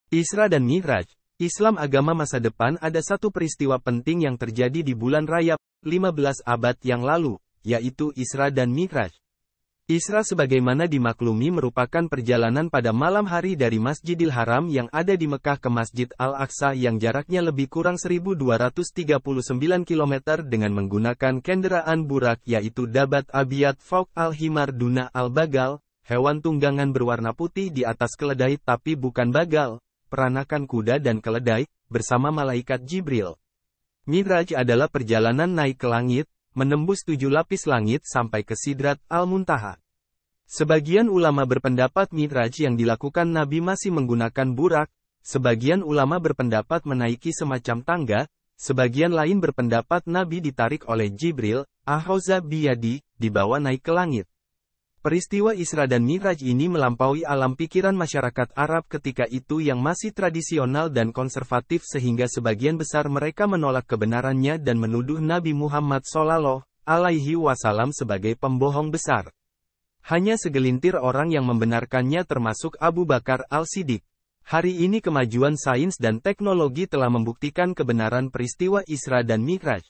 Isra dan Mi'raj, Islam agama masa depan. Ada satu peristiwa penting yang terjadi di bulan Rajab, 15 abad yang lalu, yaitu Isra dan Mi'raj. Isra sebagaimana dimaklumi merupakan perjalanan pada malam hari dari Masjidil Haram yang ada di Mekah ke Masjid Al-Aqsa yang jaraknya lebih kurang 1239 km dengan menggunakan kendaraan burak yaitu Dabat Abiyat Fawq Al-Himar Duna Al-Bagal, hewan tunggangan berwarna putih di atas keledai tapi bukan bagal, peranakan kuda dan keledai, bersama malaikat Jibril. Mi'raj adalah perjalanan naik ke langit, menembus 7 lapis langit sampai ke Sidrat Al-Muntaha. Sebagian ulama berpendapat Mi'raj yang dilakukan Nabi masih menggunakan burak, sebagian ulama berpendapat menaiki semacam tangga, sebagian lain berpendapat Nabi ditarik oleh Jibril, Ahoza biyadi, dibawa naik ke langit. Peristiwa Isra dan Mi'raj ini melampaui alam pikiran masyarakat Arab ketika itu yang masih tradisional dan konservatif sehingga sebagian besar mereka menolak kebenarannya dan menuduh Nabi Muhammad SAW sebagai pembohong besar. Hanya segelintir orang yang membenarkannya termasuk Abu Bakar Al-Siddiq. Hari ini kemajuan sains dan teknologi telah membuktikan kebenaran peristiwa Isra dan Mi'raj.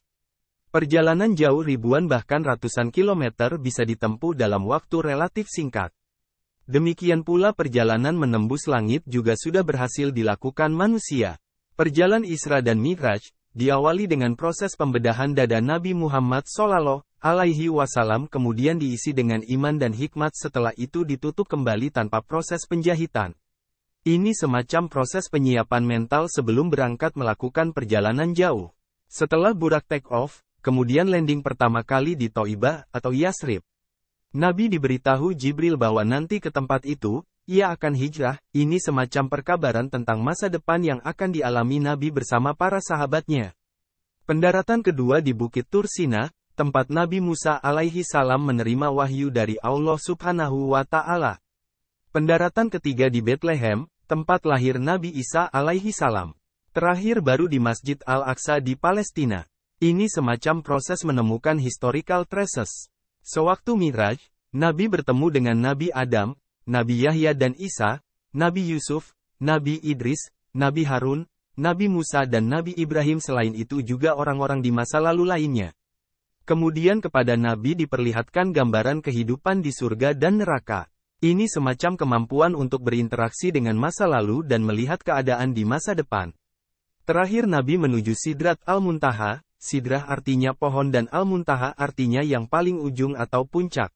Perjalanan jauh ribuan bahkan ratusan kilometer bisa ditempuh dalam waktu relatif singkat. Demikian pula perjalanan menembus langit juga sudah berhasil dilakukan manusia. Perjalanan Isra dan Mi'raj diawali dengan proses pembedahan dada Nabi Muhammad SAW kemudian diisi dengan iman dan hikmat setelah itu ditutup kembali tanpa proses penjahitan. Ini semacam proses penyiapan mental sebelum berangkat melakukan perjalanan jauh. Setelah burak take off, kemudian landing pertama kali di Thoibah atau Yasrib. Nabi diberitahu Jibril bahwa nanti ke tempat itu, ia akan hijrah. Ini semacam perkabaran tentang masa depan yang akan dialami Nabi bersama para sahabatnya. Pendaratan kedua di Bukit Tursina, tempat Nabi Musa alaihi salam menerima wahyu dari Allah subhanahu wa ta'ala. Pendaratan ketiga di Bethlehem, tempat lahir Nabi Isa alaihi salam. Terakhir baru di Masjid Al-Aqsa di Palestina. Ini semacam proses menemukan historical traces. Sewaktu Mi'raj, Nabi bertemu dengan Nabi Adam, Nabi Yahya dan Isa, Nabi Yusuf, Nabi Idris, Nabi Harun, Nabi Musa dan Nabi Ibrahim selain itu juga orang-orang di masa lalu lainnya. Kemudian kepada Nabi diperlihatkan gambaran kehidupan di surga dan neraka. Ini semacam kemampuan untuk berinteraksi dengan masa lalu dan melihat keadaan di masa depan. Terakhir Nabi menuju Sidrat Al-Muntaha. Sidrah artinya pohon dan Al-Muntaha artinya yang paling ujung atau puncak.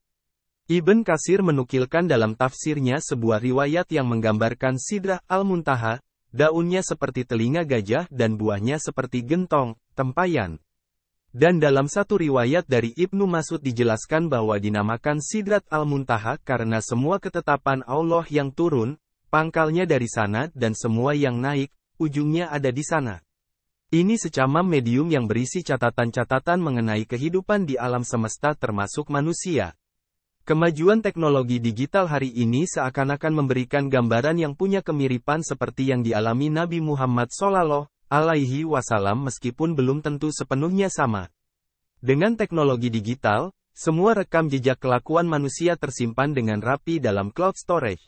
Ibn Katsir menukilkan dalam tafsirnya sebuah riwayat yang menggambarkan Sidrah Al-Muntaha, daunnya seperti telinga gajah dan buahnya seperti gentong, tempayan. Dan dalam satu riwayat dari Ibnu Mas'ud dijelaskan bahwa dinamakan Sidrat Al-Muntaha karena semua ketetapan Allah yang turun, pangkalnya dari sana dan semua yang naik, ujungnya ada di sana. Ini secamam medium yang berisi catatan-catatan mengenai kehidupan di alam semesta termasuk manusia. Kemajuan teknologi digital hari ini seakan-akan memberikan gambaran yang punya kemiripan seperti yang dialami Nabi Muhammad SAW meskipun belum tentu sepenuhnya sama. Dengan teknologi digital, semua rekam jejak kelakuan manusia tersimpan dengan rapi dalam cloud storage.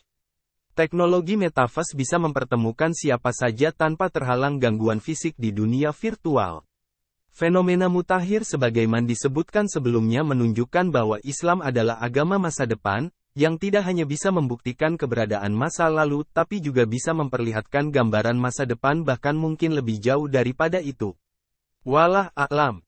Teknologi metaverse bisa mempertemukan siapa saja tanpa terhalang gangguan fisik di dunia virtual. Fenomena mutakhir sebagaimana disebutkan sebelumnya menunjukkan bahwa Islam adalah agama masa depan, yang tidak hanya bisa membuktikan keberadaan masa lalu tapi juga bisa memperlihatkan gambaran masa depan bahkan mungkin lebih jauh daripada itu. Wallah a'lam.